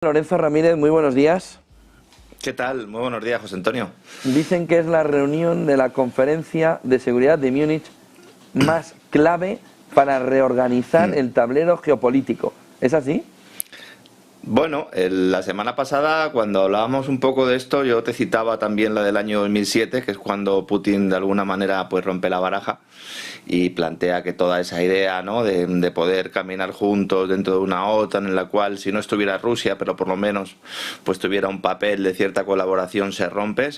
Lorenzo Ramírez, muy buenos días. ¿Qué tal? Muy buenos días, José Antonio. Dicen que es la reunión de la Conferencia de Seguridad de Múnich más clave para reorganizar el tablero geopolítico. ¿Es así? Bueno, la semana pasada, cuando hablábamos un poco de esto, yo te citaba también la del año 2007, que es cuando Putin de alguna manera pues rompe la baraja y plantea que toda esa idea, ¿no?, de poder caminar juntos dentro de una OTAN en la cual, si no estuviera Rusia, pero por lo menos pues tuviera un papel de cierta colaboración, se rompe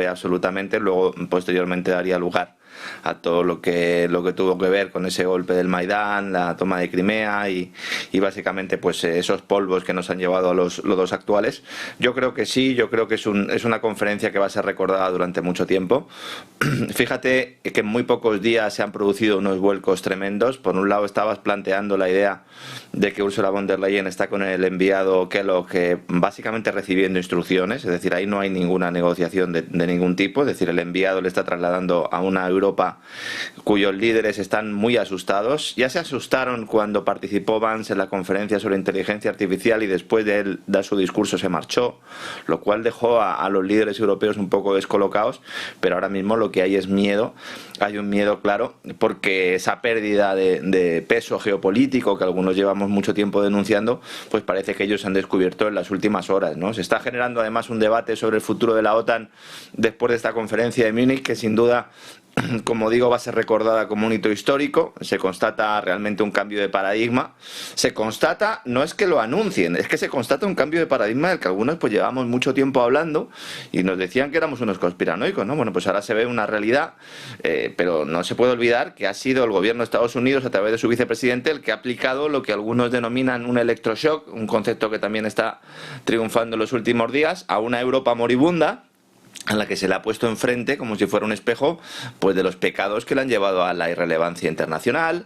absolutamente. Luego, posteriormente, daría lugar a todo lo que tuvo que ver con ese golpe del Maidán, la toma de Crimea y básicamente pues esos polvos que nos han llevado a los dos actuales. Yo creo que sí, yo creo que es una conferencia que va a ser recordada durante mucho tiempo. Fíjate que en muy pocos días se han producido unos vuelcos tremendos. Por un lado, estabas planteando la idea de que Ursula von der Leyen está con el enviado Kellogg, básicamente recibiendo instrucciones, es decir, ahí no hay ninguna negociación de ningún tipo, es decir, el enviado le está trasladando a una Europa cuyos líderes están muy asustados. Ya se asustaron cuando participó Vance en la conferencia sobre inteligencia artificial y después de él dar su discurso se marchó, lo cual dejó a los líderes europeos un poco descolocados, pero ahora mismo lo que hay es miedo. Hay un miedo claro porque esa pérdida de peso geopolítico que algunos llevamos mucho tiempo denunciando, pues parece que ellos han descubierto en las últimas horas, ¿no? Se está generando además un debate sobre el futuro de la OTAN después de esta conferencia de Múnich, que sin duda, como digo, va a ser recordada como un hito histórico. Se constata realmente un cambio de paradigma. Se constata, no es que lo anuncien, es que se constata un cambio de paradigma del que algunos pues llevamos mucho tiempo hablando y nos decían que éramos unos conspiranoicos, ¿no? Bueno, pues ahora se ve una realidad, pero no se puede olvidar que ha sido el gobierno de Estados Unidos, a través de su vicepresidente, el que ha aplicado lo que algunos denominan un electroshock, un concepto que también está triunfando en los últimos días, a una Europa moribunda, a la que se le ha puesto enfrente, como si fuera un espejo, pues de los pecados que le han llevado a la irrelevancia internacional,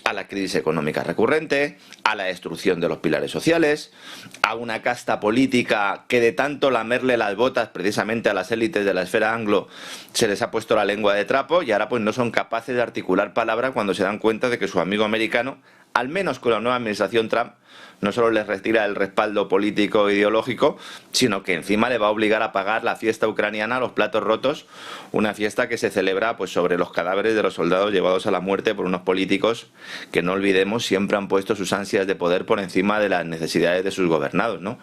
a la crisis económica recurrente, a la destrucción de los pilares sociales, a una casta política que de tanto lamerle las botas precisamente a las élites de la esfera anglo se les ha puesto la lengua de trapo y ahora pues no son capaces de articular palabra cuando se dan cuenta de que su amigo americano, al menos con la nueva administración Trump, no solo les retira el respaldo político e ideológico, sino que encima le va a obligar a pagar la fiesta ucraniana, los platos rotos, una fiesta que se celebra pues sobre los cadáveres de los soldados llevados a la muerte por unos políticos que, no olvidemos, siempre han puesto sus ansias de poder por encima de las necesidades de sus gobernados, ¿no?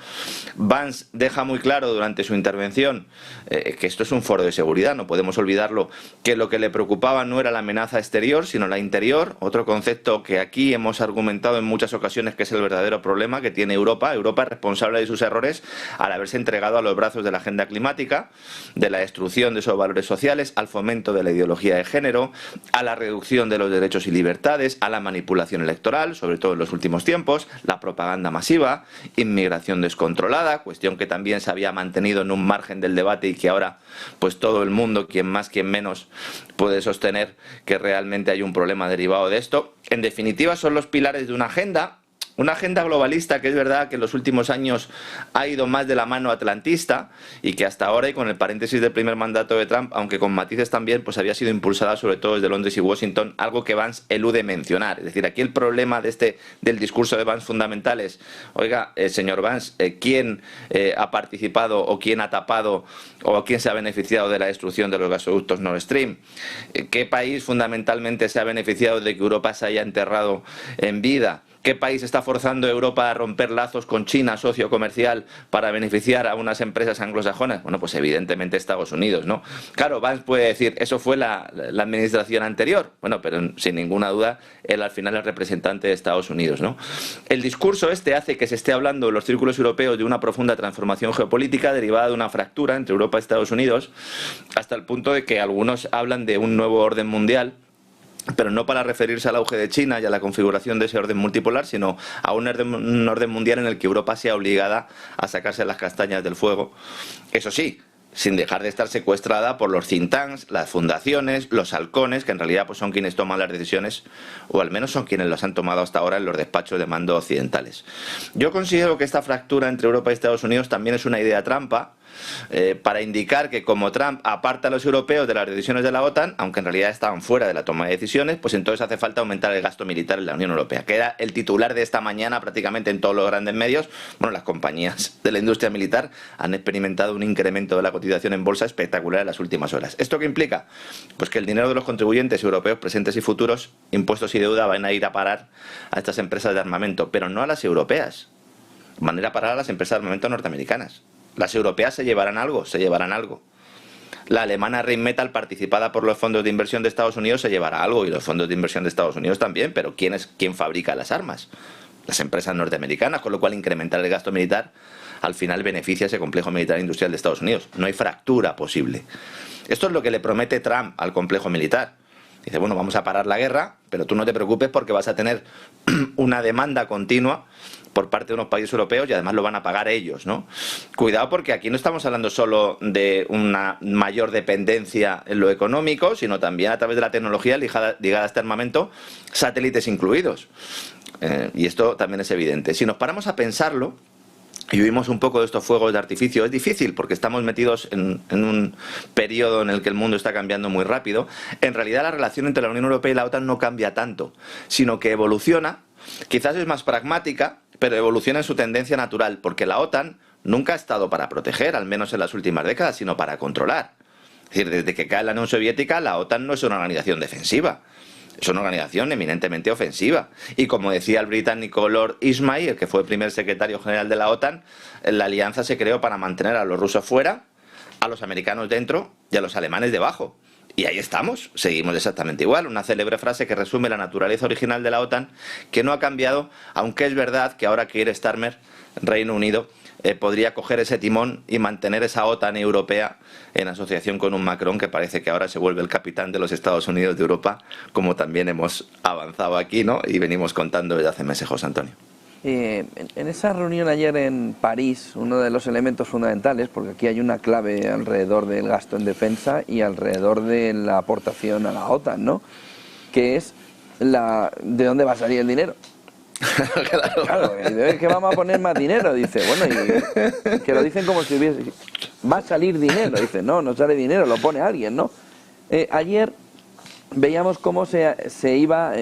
Vance deja muy claro durante su intervención que esto es un foro de seguridad, no podemos olvidarlo, que lo que le preocupaba no era la amenaza exterior, sino la interior, otro concepto que aquí hemos argumentado en muchas ocasiones que es el verdadero problema que tiene Europa. Europa es responsable de sus errores al haberse entregado a los brazos de la agenda climática, de la destrucción de esos valores sociales, al fomento de la ideología de género, a la reducción de los derechos y libertades, a la manipulación electoral, sobre todo en los últimos tiempos, la propaganda masiva, inmigración descontrolada, cuestión que también se había mantenido en un margen del debate y que ahora pues todo el mundo, quien más, quien menos, puede sostener que realmente hay un problema derivado de esto. En definitiva, son los pilares de una agenda globalista que es verdad que en los últimos años ha ido más de la mano atlantista y que hasta ahora, y con el paréntesis del primer mandato de Trump, aunque con matices también, pues había sido impulsada sobre todo desde Londres y Washington, algo que Vance elude mencionar. Es decir, aquí el problema del discurso de Vance fundamental es, oiga, señor Vance, ¿quién ha participado o quién ha tapado o quién se ha beneficiado de la destrucción de los gasoductos Nord Stream? ¿Qué país fundamentalmente se ha beneficiado de que Europa se haya enterrado en vida? ¿Qué país está forzando a Europa a romper lazos con China, socio comercial, para beneficiar a unas empresas anglosajonas? Bueno, pues evidentemente Estados Unidos, ¿no? Claro, Vance puede decir, eso fue la administración anterior. Bueno, pero sin ninguna duda, él al final es representante de Estados Unidos, ¿no? El discurso este hace que se esté hablando en los círculos europeos de una profunda transformación geopolítica derivada de una fractura entre Europa y Estados Unidos, hasta el punto de que algunos hablan de un nuevo orden mundial, pero no para referirse al auge de China y a la configuración de ese orden multipolar, sino a un orden mundial en el que Europa sea obligada a sacarse las castañas del fuego. Eso sí, sin dejar de estar secuestrada por los think tanks, las fundaciones, los halcones, que en realidad pues son quienes toman las decisiones, o al menos son quienes las han tomado hasta ahora en los despachos de mando occidentales. Yo considero que esta fractura entre Europa y Estados Unidos también es una idea trampa, para indicar que como Trump aparta a los europeos de las decisiones de la OTAN, aunque en realidad estaban fuera de la toma de decisiones, pues entonces hace falta aumentar el gasto militar en la Unión Europea, que era el titular de esta mañana prácticamente en todos los grandes medios. Bueno, las compañías de la industria militar han experimentado un incremento de la cotización en bolsa espectacular en las últimas horas. ¿Esto qué implica? Pues que el dinero de los contribuyentes europeos presentes y futuros, impuestos y deuda, van a ir a parar a estas empresas de armamento, pero no a las europeas. Van a ir a parar a las empresas de armamento norteamericanas. Las europeas se llevarán algo, La alemana Rheinmetall, participada por los fondos de inversión de Estados Unidos, se llevará algo, y los fondos de inversión de Estados Unidos también, pero ¿quién fabrica las armas? Las empresas norteamericanas, con lo cual incrementar el gasto militar al final beneficia a ese complejo militar industrial de Estados Unidos. No hay fractura posible. Esto es lo que le promete Trump al complejo militar. Dice, bueno, vamos a parar la guerra, pero tú no te preocupes porque vas a tener una demanda continua por parte de unos países europeos y además lo van a pagar ellos, ¿no? Cuidado, porque aquí no estamos hablando solo de una mayor dependencia en lo económico, sino también a través de la tecnología ligada a este armamento, satélites incluidos. Y esto también es evidente. Si nos paramos a pensarlo y vimos un poco de estos fuegos de artificio, es difícil porque estamos metidos en un periodo en el que el mundo está cambiando muy rápido. En realidad la relación entre la Unión Europea y la OTAN no cambia tanto, sino que evoluciona. Quizás es más pragmática, pero evoluciona en su tendencia natural, porque la OTAN nunca ha estado para proteger, al menos en las últimas décadas, sino para controlar. Es decir, desde que cae la Unión Soviética, la OTAN no es una organización defensiva, es una organización eminentemente ofensiva. Y como decía el británico Lord Ismay, el que fue el primer secretario general de la OTAN, la alianza se creó para mantener a los rusos fuera, a los americanos dentro y a los alemanes debajo. Y ahí estamos, seguimos exactamente igual. Una célebre frase que resume la naturaleza original de la OTAN, que no ha cambiado, aunque es verdad que ahora Keir Starmer, Reino Unido, podría coger ese timón y mantener esa OTAN europea en asociación con un Macron que parece que ahora se vuelve el capitán de los Estados Unidos de Europa, como también hemos avanzado aquí, ¿no? Y venimos contando desde hace meses, José Antonio. En esa reunión ayer en París, uno de los elementos fundamentales, porque aquí hay una clave alrededor del gasto en defensa y alrededor de la aportación a la OTAN, ¿no? Que es de dónde va a salir el dinero. Claro, que vamos a poner más dinero, dice, bueno, y que lo dicen como si hubiese, va a salir dinero, dice, no sale dinero, lo pone alguien, ¿no? Ayer veíamos cómo se iba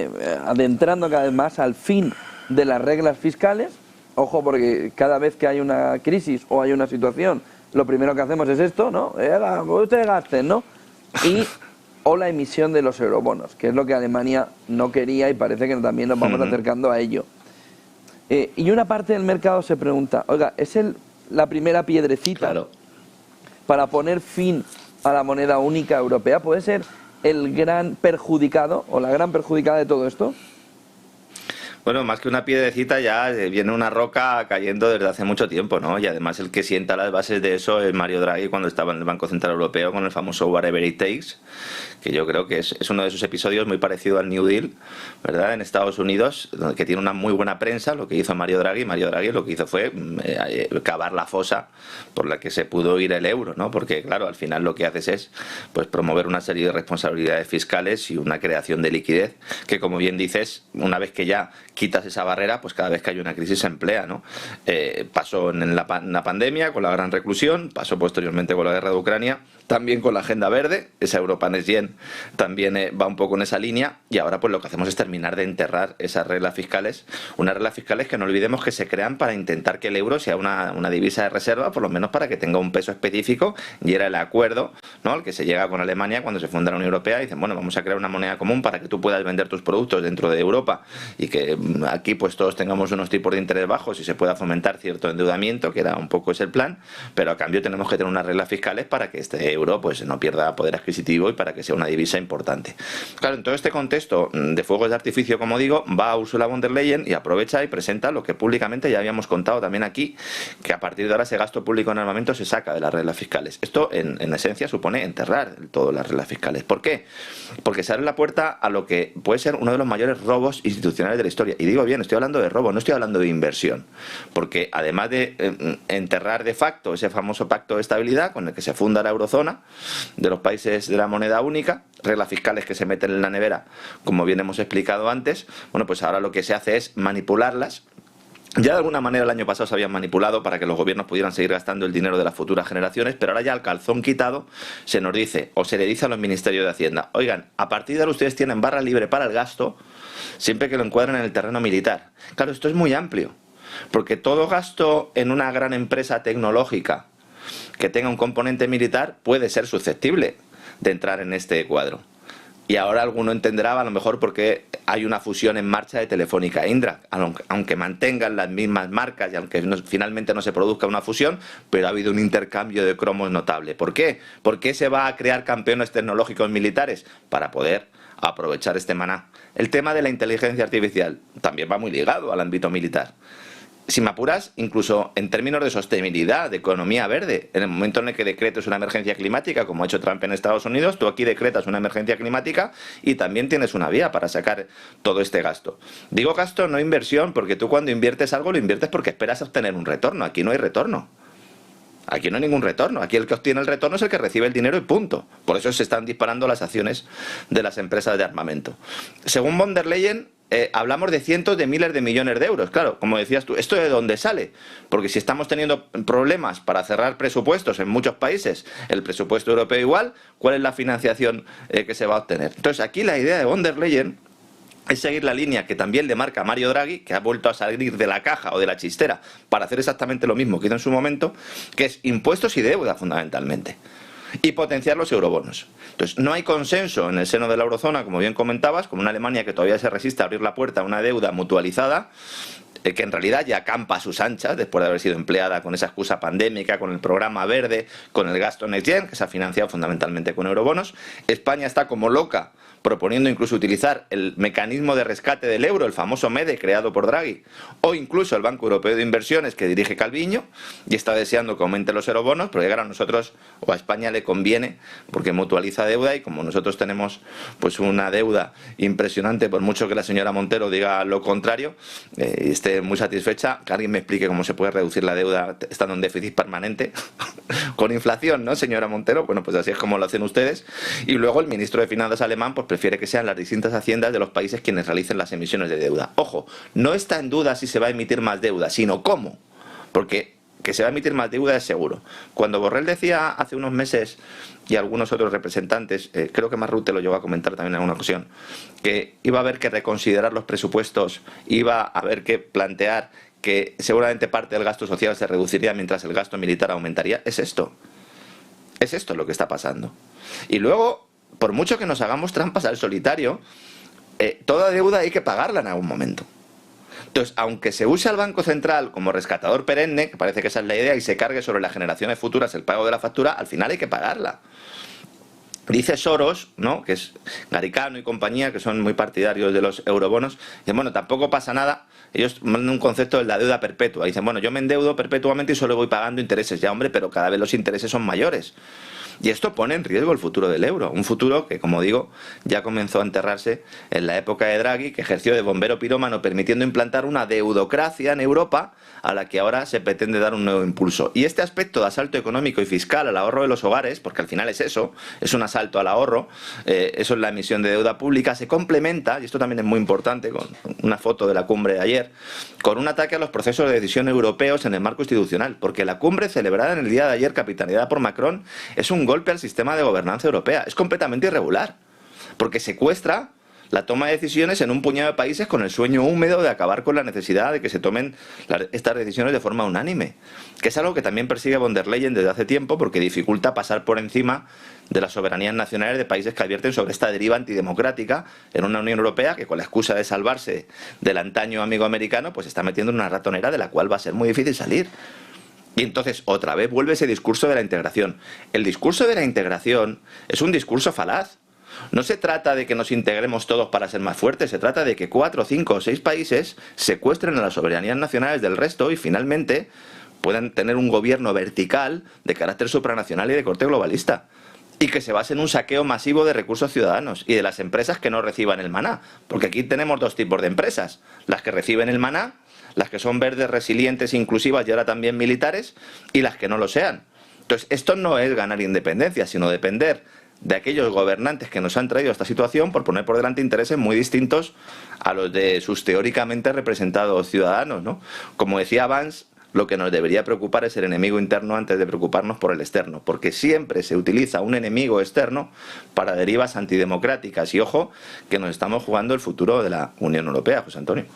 adentrando cada vez más al fin de las reglas fiscales. Ojo, porque cada vez que hay una crisis o hay una situación, lo primero que hacemos es esto, ¿no? Ustedes gasten, ¿no? O la emisión de los eurobonos, que es lo que Alemania no quería y parece que también nos vamos acercando a ello. Y una parte del mercado se pregunta, oiga, ¿es la primera piedrecita para poner fin a la moneda única europea? ¿Puede ser el gran perjudicado o la gran perjudicada de todo esto? Bueno, más que una piedrecita ya viene una roca cayendo desde hace mucho tiempo, ¿no? Y además el que sienta las bases de eso es Mario Draghi cuando estaba en el Banco Central Europeo con el famoso Whatever It Takes, que yo creo que es uno de esos episodios muy parecido al New Deal, ¿verdad? En Estados Unidos, que tiene una muy buena prensa, lo que hizo Mario Draghi. Mario Draghi lo que hizo fue cavar la fosa por la que se pudo ir el euro, ¿no? Porque, claro, al final lo que haces es pues promover una serie de responsabilidades fiscales y una creación de liquidez que, como bien dices, una vez que ya quitas esa barrera, pues cada vez que hay una crisis se emplea, ¿no? Pasó en la pandemia con la gran reclusión, pasó posteriormente con la guerra de Ucrania, también con la agenda verde, esa Europa Next Gen también va un poco en esa línea, y ahora pues lo que hacemos es terminar de enterrar esas reglas fiscales, unas reglas fiscales que no olvidemos que se crean para intentar que el euro sea una divisa de reserva, por lo menos para que tenga un peso específico, y era el acuerdo, ¿no?, al que se llega con Alemania cuando se funda la Unión Europea, y dicen, bueno, vamos a crear una moneda común para que tú puedas vender tus productos dentro de Europa y que aquí pues todos tengamos unos tipos de interés bajos y se pueda fomentar cierto endeudamiento, que era un poco ese el plan, pero a cambio tenemos que tener unas reglas fiscales para que este euro pues no pierda poder adquisitivo y para que sea una divisa importante. Claro, en todo este contexto de fuegos de artificio, como digo, va Ursula von der Leyen y aprovecha y presenta lo que públicamente ya habíamos contado también aquí, que a partir de ahora ese gasto público en armamento se saca de las reglas fiscales. Esto en esencia supone enterrar todas las reglas fiscales. ¿Por qué? Porque se abre la puerta a lo que puede ser uno de los mayores robos institucionales de la historia. Y digo bien, estoy hablando de robo, no estoy hablando de inversión, porque además de enterrar de facto ese famoso pacto de estabilidad con el que se funda la eurozona de los países de la moneda única, reglas fiscales que se meten en la nevera, como bien hemos explicado antes, bueno, pues ahora lo que se hace es manipularlas Ya de alguna manera el año pasado se habían manipulado para que los gobiernos pudieran seguir gastando el dinero de las futuras generaciones, pero ahora ya al calzón quitado se nos dice, o se le dice a los ministerios de Hacienda, oigan, a partir de ahora ustedes tienen barra libre para el gasto, siempre que lo encuadren en el terreno militar. Claro, esto es muy amplio, porque todo gasto en una gran empresa tecnológica que tenga un componente militar puede ser susceptible de entrar en este cuadro. Y ahora alguno entenderá a lo mejor por qué hay una fusión en marcha de Telefónica e Indra, aunque mantengan las mismas marcas y aunque finalmente no se produzca una fusión, pero ha habido un intercambio de cromos notable. ¿Por qué? ¿Por qué se va a crear campeones tecnológicos militares? Para poder aprovechar este maná. El tema de la inteligencia artificial también va muy ligado al ámbito militar. Si me apuras, incluso en términos de sostenibilidad, de economía verde, en el momento en el que decretes una emergencia climática, como ha hecho Trump en Estados Unidos, tú aquí decretas una emergencia climática y también tienes una vía para sacar todo este gasto. Digo gasto, no inversión, porque tú cuando inviertes algo lo inviertes porque esperas obtener un retorno. Aquí no hay retorno. Aquí no hay ningún retorno. Aquí el que obtiene el retorno es el que recibe el dinero y punto. Por eso se están disparando las acciones de las empresas de armamento. Según von der Leyen, hablamos de cientos de miles de millones de euros. Claro, como decías tú, ¿esto de dónde sale? Porque si estamos teniendo problemas para cerrar presupuestos en muchos países, el presupuesto europeo igual, ¿cuál es la financiación que se va a obtener? Entonces aquí la idea de von der Leyen es seguir la línea que también le marca Mario Draghi, que ha vuelto a salir de la caja o de la chistera para hacer exactamente lo mismo que hizo en su momento, que es impuestos y deuda fundamentalmente. Y potenciar los eurobonos. Entonces, no hay consenso en el seno de la eurozona, como bien comentabas, con una Alemania que todavía se resiste a abrir la puerta a una deuda mutualizada, que en realidad ya campa a sus anchas, después de haber sido empleada con esa excusa pandémica, con el programa verde, con el gasto Next Gen, que se ha financiado fundamentalmente con eurobonos. España está como loca proponiendo incluso utilizar el mecanismo de rescate del euro, el famoso MEDE creado por Draghi, o incluso el Banco Europeo de Inversiones que dirige Calviño, y está deseando que aumenten los eurobonos, pero llegar a nosotros o a España le conviene porque mutualiza deuda, y como nosotros tenemos pues una deuda impresionante, por mucho que la señora Montero diga lo contrario y esté muy satisfecha, que alguien me explique cómo se puede reducir la deuda estando en déficit permanente con inflación, ¿no, señora Montero? Bueno, pues así es como lo hacen ustedes. Y luego el ministro de Finanzas alemán pues prefiere que sean las distintas haciendas de los países quienes realicen las emisiones de deuda. Ojo, no está en duda si se va a emitir más deuda, sino cómo. Porque que se va a emitir más deuda es seguro. Cuando Borrell decía hace unos meses, y algunos otros representantes, creo que Marrute lo llegó a comentar también en alguna ocasión, que iba a haber que reconsiderar los presupuestos, iba a haber que plantear que seguramente parte del gasto social se reduciría mientras el gasto militar aumentaría, es esto. Es esto lo que está pasando. Y luego, por mucho que nos hagamos trampas al solitario, toda deuda hay que pagarla en algún momento. Entonces, aunque se use al Banco Central como rescatador perenne, que parece que esa es la idea, y se cargue sobre las generaciones futuras el pago de la factura, al final hay que pagarla. Dice Soros, ¿no?, que es Garicano y compañía, que son muy partidarios de los eurobonos, dicen, bueno, tampoco pasa nada. Ellos mandan un concepto de la deuda perpetua. Dicen, bueno, yo me endeudo perpetuamente y solo voy pagando intereses. Ya, hombre, pero cada vez los intereses son mayores. Y esto pone en riesgo el futuro del euro. Un futuro que, como digo, ya comenzó a enterrarse en la época de Draghi, que ejerció de bombero pirómano, permitiendo implantar una deudocracia en Europa a la que ahora se pretende dar un nuevo impulso. Y este aspecto de asalto económico y fiscal al ahorro de los hogares, porque al final es eso, es un asalto al ahorro, eso es la emisión de deuda pública, se complementa, y esto también es muy importante, con una foto de la cumbre de ayer, con un ataque a los procesos de decisión europeos en el marco institucional, porque la cumbre celebrada en el día de ayer, capitaneada por Macron, es un golpe al sistema de gobernanza europea. Es completamente irregular, porque secuestra la toma de decisiones en un puñado de países con el sueño húmedo de acabar con la necesidad de que se tomen estas decisiones de forma unánime, que es algo que también persigue von der Leyen desde hace tiempo, porque dificulta pasar por encima de las soberanías nacionales de países que advierten sobre esta deriva antidemocrática en una Unión Europea que, con la excusa de salvarse del antaño amigo americano, pues está metiendo en una ratonera de la cual va a ser muy difícil salir. Y entonces otra vez vuelve ese discurso de la integración. El discurso de la integración es un discurso falaz. No se trata de que nos integremos todos para ser más fuertes, se trata de que 4, 5 o 6 países secuestren a las soberanías nacionales del resto y finalmente puedan tener un gobierno vertical de carácter supranacional y de corte globalista. Y que se base en un saqueo masivo de recursos ciudadanos y de las empresas que no reciban el maná. Porque aquí tenemos dos tipos de empresas: las que reciben el maná, las que son verdes, resilientes, inclusivas y ahora también militares, y las que no lo sean. Entonces, esto no es ganar independencia, sino depender de aquellos gobernantes que nos han traído a esta situación por poner por delante intereses muy distintos a los de sus teóricamente representados ciudadanos, ¿no? Como decía Vance, lo que nos debería preocupar es el enemigo interno antes de preocuparnos por el externo, porque siempre se utiliza un enemigo externo para derivas antidemocráticas. Y ojo, que nos estamos jugando el futuro de la Unión Europea, José Antonio.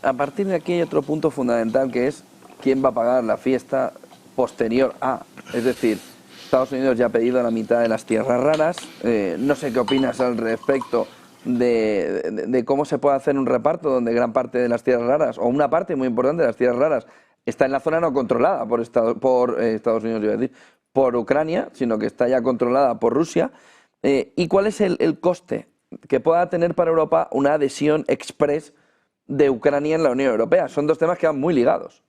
A partir de aquí hay otro punto fundamental, que es quién va a pagar la fiesta posterior a. Es decir, Estados Unidos ya ha pedido la mitad de las tierras raras. No sé qué opinas al respecto de cómo se puede hacer un reparto donde gran parte de las tierras raras, o una parte muy importante de las tierras raras, está en la zona no controlada por Estados Unidos, iba a decir, por Ucrania, sino que está ya controlada por Rusia. ¿Y cuál es el coste que pueda tener para Europa una adhesión express de Ucrania en la Unión Europea? Son dos temas que van muy ligados.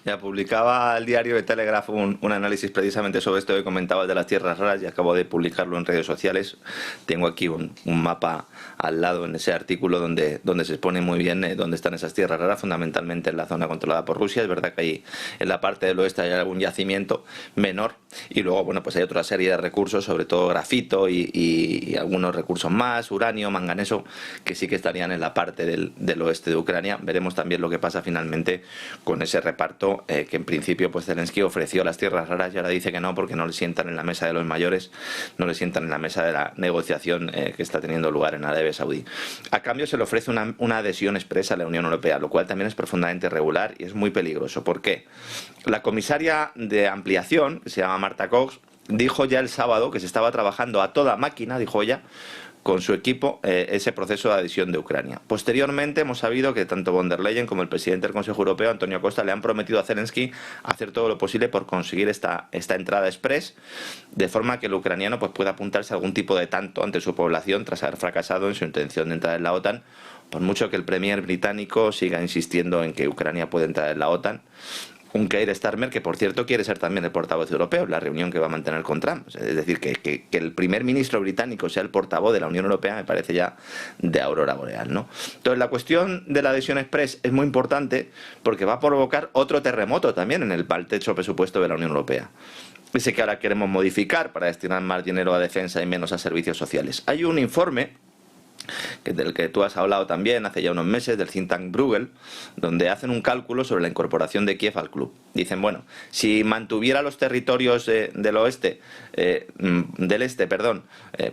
Ya publicaba el diario de Telegraph un análisis precisamente sobre esto que comentabas de las tierras raras y acabo de publicarlo en redes sociales. Tengo aquí un mapa al lado en ese artículo donde se expone muy bien dónde están esas tierras raras, fundamentalmente en la zona controlada por Rusia. Es verdad que ahí en la parte del oeste hay algún yacimiento menor y luego bueno, pues hay otra serie de recursos, sobre todo grafito y algunos recursos más, uranio, manganeso, que sí que estarían en la parte del oeste de Ucrania. Veremos también lo que pasa finalmente con ese reparto, que en principio pues Zelensky ofreció las tierras raras y ahora dice que no, porque no le sientan en la mesa de los mayores, no le sientan en la mesa de la negociación que está teniendo lugar en Arabia Saudí. A cambio se le ofrece una adhesión expresa a la Unión Europea, lo cual también es profundamente irregular y es muy peligroso. ¿Por qué? La comisaria de ampliación, que se llama Marta Cox, dijo ya el sábado que se estaba trabajando a toda máquina, dijo ella, con su equipo, ese proceso de adhesión de Ucrania. Posteriormente hemos sabido que tanto von der Leyen como el presidente del Consejo Europeo, Antonio Costa, le han prometido a Zelensky hacer todo lo posible por conseguir esta entrada express, de forma que el ucraniano pues, pueda apuntarse a algún tipo de tanto ante su población tras haber fracasado en su intención de entrar en la OTAN, por mucho que el premier británico siga insistiendo en que Ucrania puede entrar en la OTAN. Un Keir Starmer, que por cierto quiere ser también el portavoz europeo en la reunión que va a mantener con Trump. Es decir, que el primer ministro británico sea el portavoz de la Unión Europea me parece ya de aurora boreal, ¿no? Entonces la cuestión de la adhesión express es muy importante porque va a provocar otro terremoto también en el techo presupuesto de la Unión Europea. Ese que ahora queremos modificar para destinar más dinero a defensa y menos a servicios sociales. Hay un informe del que tú has hablado también hace ya unos meses, del think tank Bruegel, donde hacen un cálculo sobre la incorporación de Kiev al club. Dicen, bueno, si mantuviera los territorios del este,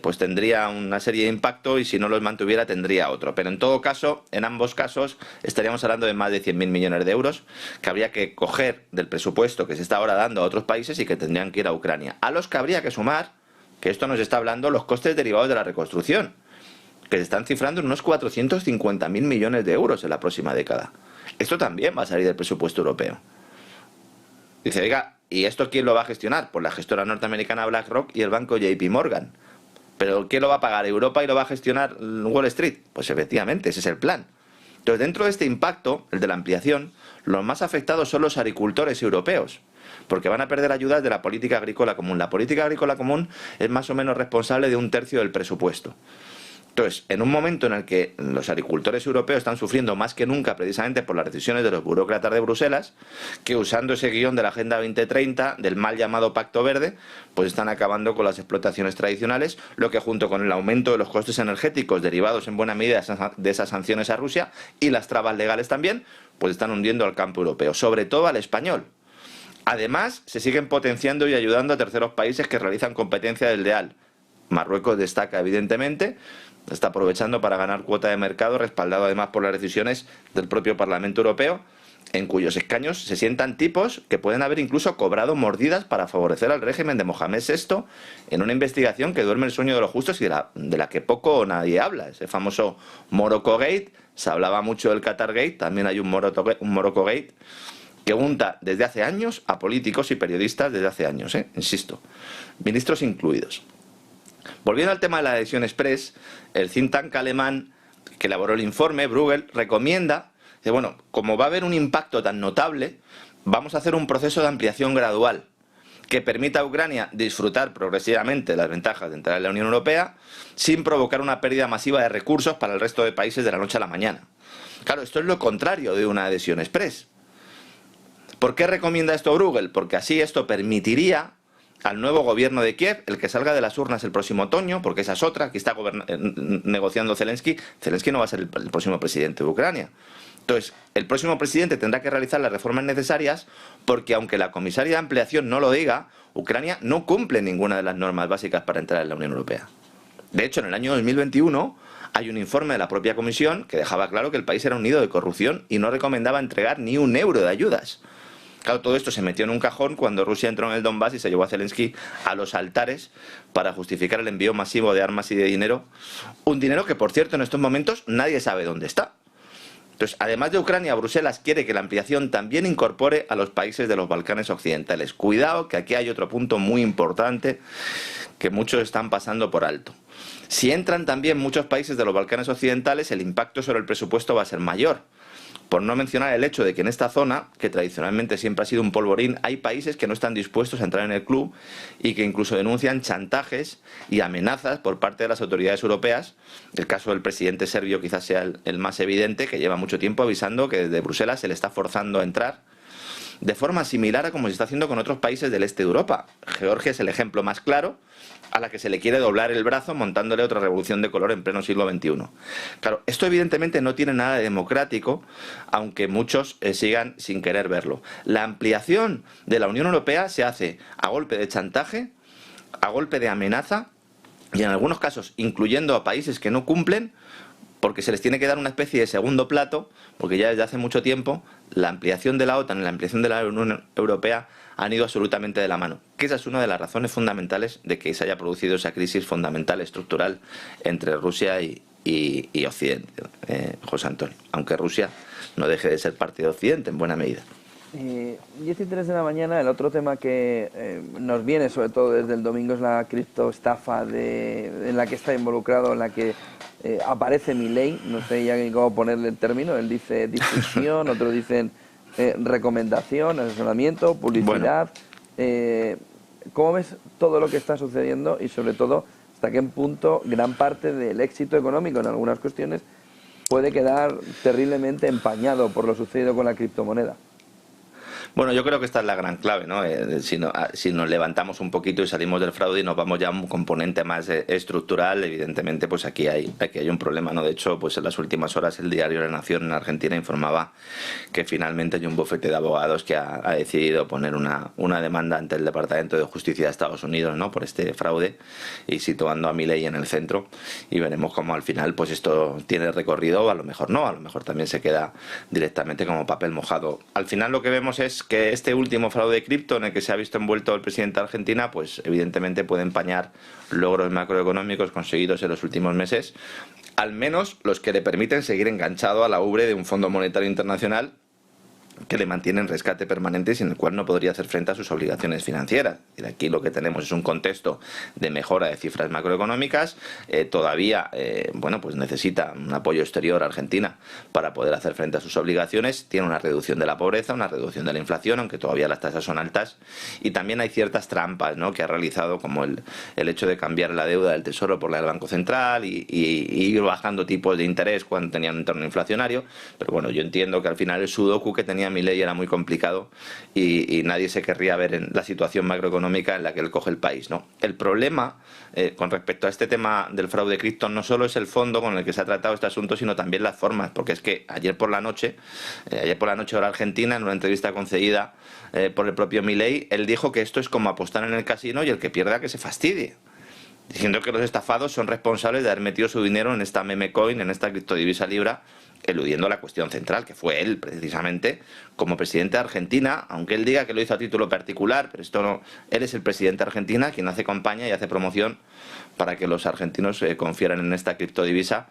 pues tendría una serie de impacto y si no los mantuviera tendría otro. Pero en todo caso, en ambos casos, estaríamos hablando de más de 100.000 millones de euros que habría que coger del presupuesto que se está ahora dando a otros países y que tendrían que ir a Ucrania. A los que habría que sumar, que esto nos está hablando, los costes derivados de la reconstrucción, que se están cifrando en unos 450.000 millones de euros en la próxima década. Esto también va a salir del presupuesto europeo. Dice, oiga, ¿y esto quién lo va a gestionar? Pues la gestora norteamericana BlackRock y el banco JP Morgan. ¿Pero quién lo va a pagar? ¿Europa y lo va a gestionar Wall Street? Pues efectivamente, ese es el plan. Entonces, dentro de este impacto, el de la ampliación, los más afectados son los agricultores europeos, porque van a perder ayudas de la política agrícola común. La política agrícola común es más o menos responsable de 1/3 del presupuesto. Entonces, en un momento en el que los agricultores europeos están sufriendo más que nunca precisamente por las decisiones de los burócratas de Bruselas, que usando ese guión de la Agenda 2030, del mal llamado Pacto Verde, pues están acabando con las explotaciones tradicionales, lo que junto con el aumento de los costes energéticos derivados en buena medida de esas sanciones a Rusia y las trabas legales también, pues están hundiendo al campo europeo, sobre todo al español. Además, se siguen potenciando y ayudando a terceros países que realizan competencia desleal. Marruecos destaca evidentemente, está aprovechando para ganar cuota de mercado, respaldado además por las decisiones del propio Parlamento Europeo, en cuyos escaños se sientan tipos que pueden haber incluso cobrado mordidas para favorecer al régimen de Mohamed VI en una investigación que duerme el sueño de los justos y de la que poco o nadie habla. Ese famoso Morocco Gate, se hablaba mucho del Qatar Gate, también hay un Morocco Gate, que unta desde hace años a políticos y periodistas desde hace años, insisto, ministros incluidos. Volviendo al tema de la adhesión express, el think tank alemán que elaboró el informe, Bruegel, recomienda que, bueno, como va a haber un impacto tan notable, vamos a hacer un proceso de ampliación gradual que permita a Ucrania disfrutar progresivamente de las ventajas de entrar en la Unión Europea sin provocar una pérdida masiva de recursos para el resto de países de la noche a la mañana. Claro, esto es lo contrario de una adhesión express. ¿Por qué recomienda esto Bruegel? Porque así esto permitiría al nuevo gobierno de Kiev, el que salga de las urnas el próximo otoño, porque esa es otra, que está negociando Zelensky. Zelensky no va a ser el próximo presidente de Ucrania. Entonces, el próximo presidente tendrá que realizar las reformas necesarias porque, aunque la comisaria de ampliación no lo diga, Ucrania no cumple ninguna de las normas básicas para entrar en la Unión Europea. De hecho, en el año 2021 hay un informe de la propia Comisión que dejaba claro que el país era un nido de corrupción y no recomendaba entregar ni un euro de ayudas. Claro, todo esto se metió en un cajón cuando Rusia entró en el Donbass y se llevó a Zelensky a los altares para justificar el envío masivo de armas y de dinero. Un dinero que, por cierto, en estos momentos nadie sabe dónde está. Entonces, además de Ucrania, Bruselas quiere que la ampliación también incorpore a los países de los Balcanes occidentales. Cuidado, que aquí hay otro punto muy importante que muchos están pasando por alto. Si entran también muchos países de los Balcanes occidentales, el impacto sobre el presupuesto va a ser mayor. Por no mencionar el hecho de que en esta zona, que tradicionalmente siempre ha sido un polvorín, hay países que no están dispuestos a entrar en el club y que incluso denuncian chantajes y amenazas por parte de las autoridades europeas. El caso del presidente serbio quizás sea el más evidente, que lleva mucho tiempo avisando que desde Bruselas se le está forzando a entrar, de forma similar a como se está haciendo con otros países del este de Europa. Georgia es el ejemplo más claro, a la que se le quiere doblar el brazo montándole otra revolución de color en pleno siglo XXI. Claro, esto evidentemente no tiene nada de democrático, aunque muchos sigan sin querer verlo. La ampliación de la Unión Europea se hace a golpe de chantaje, a golpe de amenaza y en algunos casos incluyendo a países que no cumplen, porque se les tiene que dar una especie de segundo plato, porque ya desde hace mucho tiempo la ampliación de la OTAN y la ampliación de la Unión Europea han ido absolutamente de la mano. Que esa es una de las razones fundamentales de que se haya producido esa crisis fundamental, estructural, entre Rusia y Occidente, José Antonio. Aunque Rusia no deje de ser parte de Occidente en buena medida. 10:03 de la mañana, el otro tema que nos viene sobre todo desde el domingo es la criptoestafa en la que está involucrado, en la que aparece Milei, no sé ya cómo ponerle el término, él dice difusión, otros dicen recomendación, asesoramiento, publicidad. Bueno. ¿Cómo ves todo lo que está sucediendo y sobre todo hasta qué punto gran parte del éxito económico en algunas cuestiones puede quedar terriblemente empañado por lo sucedido con la criptomoneda? Bueno, yo creo que esta es la gran clave, ¿no? Si nos levantamos un poquito y salimos del fraude y nos vamos ya a un componente más estructural, evidentemente pues aquí hay un problema, ¿no? De hecho, pues en las últimas horas el diario La Nación en Argentina informaba que finalmente hay un bufete de abogados que ha decidido poner una demanda ante el Departamento de Justicia de Estados Unidos, ¿no? Por este fraude y situando a Milei en el centro, y veremos cómo al final pues esto tiene recorrido, a lo mejor no, a lo mejor también se queda directamente como papel mojado. Al final lo que vemos es que este último fraude de cripto en el que se ha visto envuelto el presidente de Argentina, pues evidentemente puede empañar logros macroeconómicos conseguidos en los últimos meses, al menos los que le permiten seguir enganchado a la ubre de un Fondo Monetario Internacional que le mantiene en rescate permanente y sin el cual no podría hacer frente a sus obligaciones financieras. Y aquí lo que tenemos es un contexto de mejora de cifras macroeconómicas. Todavía bueno, pues necesita un apoyo exterior a Argentina para poder hacer frente a sus obligaciones. Tiene una reducción de la pobreza, una reducción de la inflación, aunque todavía las tasas son altas. Y también hay ciertas trampas, ¿no?, que ha realizado, como el hecho de cambiar la deuda del Tesoro por la del Banco Central y ir bajando tipos de interés cuando tenía un entorno inflacionario. Pero bueno, yo entiendo que al final el sudoku que tenía Milei era muy complicado y nadie se querría ver en la situación macroeconómica en la que él coge el país, ¿no? El problema con respecto a este tema del fraude cripto no solo es el fondo con el que se ha tratado este asunto, sino también las formas, porque es que ayer por la noche hora argentina, en una entrevista concedida por el propio Milei, él dijo que esto es como apostar en el casino y el que pierda que se fastidie, diciendo que los estafados son responsables de haber metido su dinero en esta meme coin, en esta criptodivisa Libra, eludiendo la cuestión central, que fue él, precisamente, como presidente de Argentina, aunque él diga que lo hizo a título particular, pero esto no, él es el presidente de Argentina quien hace campaña y hace promoción para que los argentinos confieran en esta criptodivisa.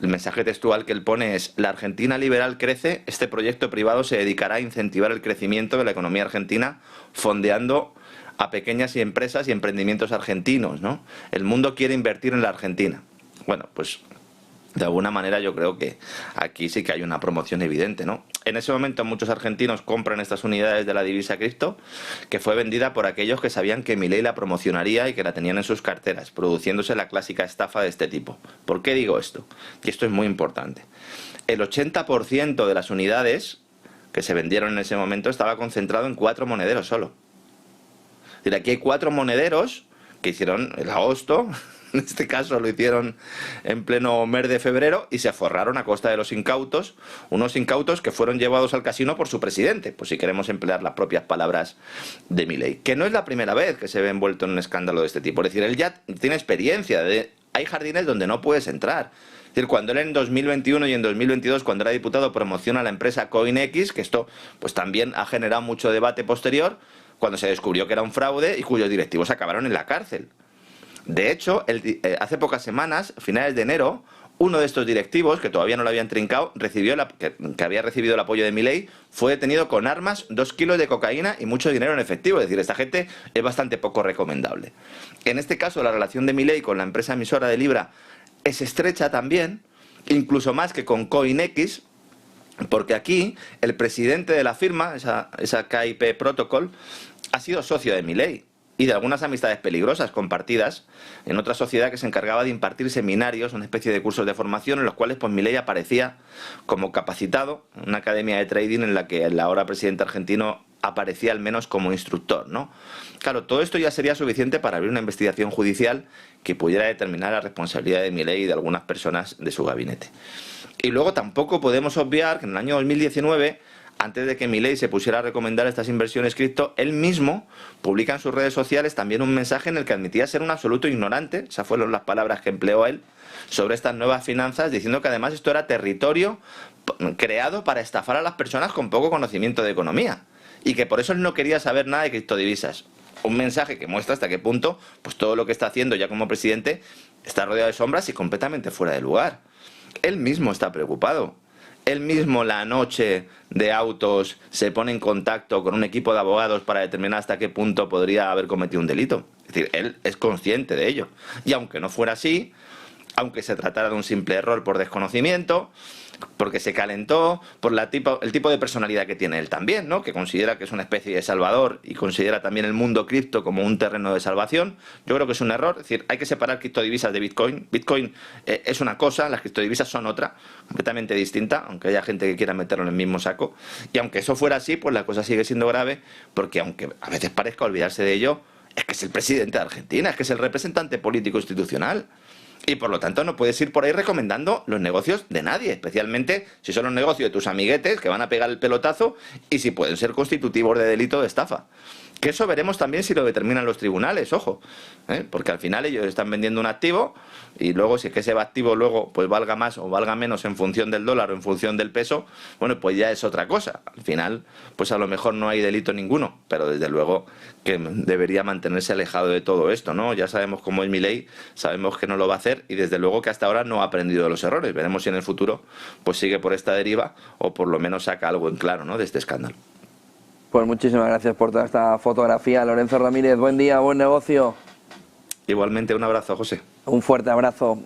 El mensaje textual que él pone es: la Argentina liberal crece, este proyecto privado se dedicará a incentivar el crecimiento de la economía argentina, fondeando a pequeñas empresas y emprendimientos argentinos, ¿no? El mundo quiere invertir en la Argentina. Bueno, pues de alguna manera yo creo que aquí sí que hay una promoción evidente, ¿no? En ese momento muchos argentinos compran estas unidades de la divisa cripto, que fue vendida por aquellos que sabían que Milei la promocionaría y que la tenían en sus carteras, produciéndose la clásica estafa de este tipo. ¿Por qué digo esto? Y esto es muy importante. El 80% de las unidades que se vendieron en ese momento estaba concentrado en 4 monederos solo. decir, aquí hay 4 monederos que hicieron el agosto, en este caso lo hicieron en pleno mes de febrero y se forraron a costa de los incautos, unos incautos que fueron llevados al casino por su presidente, pues si queremos emplear las propias palabras de Milei, que no es la primera vez que se ve envuelto en un escándalo de este tipo. Es decir, él ya tiene experiencia, hay jardines donde no puedes entrar. Es decir, cuando él en 2021 y en 2022, cuando era diputado, promociona la empresa CoinX, que esto pues también ha generado mucho debate posterior, cuando se descubrió que era un fraude y cuyos directivos acabaron en la cárcel. De hecho, hace pocas semanas, finales de enero, uno de estos directivos, que todavía no lo habían trincado, que había recibido el apoyo de Milei, fue detenido con armas, 2 kilos de cocaína y mucho dinero en efectivo. Es decir, esta gente es bastante poco recomendable. En este caso, la relación de Milei con la empresa emisora de Libra es estrecha también, incluso más que con CoinX, porque aquí el presidente de la firma, esa KIP Protocol, ha sido socio de Milei y de algunas amistades peligrosas compartidas en otra sociedad que se encargaba de impartir seminarios, una especie de cursos de formación en los cuales pues Milei aparecía como capacitado, en una academia de trading en la que el ahora presidente argentino aparecía al menos como instructor, ¿no? Claro, todo esto ya sería suficiente para abrir una investigación judicial que pudiera determinar la responsabilidad de Milei y de algunas personas de su gabinete. Y luego tampoco podemos obviar que en el año 2019, antes de que Milei se pusiera a recomendar estas inversiones cripto, él mismo publica en sus redes sociales también un mensaje en el que admitía ser un absoluto ignorante, esas fueron las palabras que empleó él, sobre estas nuevas finanzas, diciendo que además esto era territorio creado para estafar a las personas con poco conocimiento de economía y que por eso él no quería saber nada de criptodivisas. Un mensaje que muestra hasta qué punto pues todo lo que está haciendo ya como presidente está rodeado de sombras y completamente fuera de lugar. Él mismo está preocupado. Él mismo la noche de autos se pone en contacto con un equipo de abogados para determinar hasta qué punto podría haber cometido un delito. Es decir, él es consciente de ello. Y aunque no fuera así, aunque se tratara de un simple error por desconocimiento, porque se calentó, por el tipo de personalidad que tiene él también, ¿no? Que considera que es una especie de salvador y considera también el mundo cripto como un terreno de salvación. Yo creo que es un error. Es decir, hay que separar criptodivisas de Bitcoin. Bitcoin es una cosa, las criptodivisas son otra, completamente distinta, aunque haya gente que quiera meterlo en el mismo saco. Y aunque eso fuera así, pues la cosa sigue siendo grave, porque aunque a veces parezca olvidarse de ello, es que es el presidente de Argentina, es que es el representante político institucional. Y por lo tanto no puedes ir por ahí recomendando los negocios de nadie, especialmente si son los negocios de tus amiguetes que van a pegar el pelotazo y si pueden ser constitutivos de delito de estafa. Que eso veremos también si lo determinan los tribunales, ojo, porque al final ellos están vendiendo un activo y luego si es que ese activo luego pues valga más o valga menos en función del dólar o en función del peso, bueno, pues ya es otra cosa. Al final pues a lo mejor no hay delito ninguno, pero desde luego que debería mantenerse alejado de todo esto, ¿no? Ya sabemos cómo es Milei, sabemos que no lo va a hacer y desde luego que hasta ahora no ha aprendido de los errores. Veremos si en el futuro pues sigue por esta deriva o por lo menos saca algo en claro, ¿no?, de este escándalo. Pues muchísimas gracias por toda esta fotografía, Lorenzo Ramírez. Buen día, buen negocio. Igualmente, un abrazo, José. Un fuerte abrazo.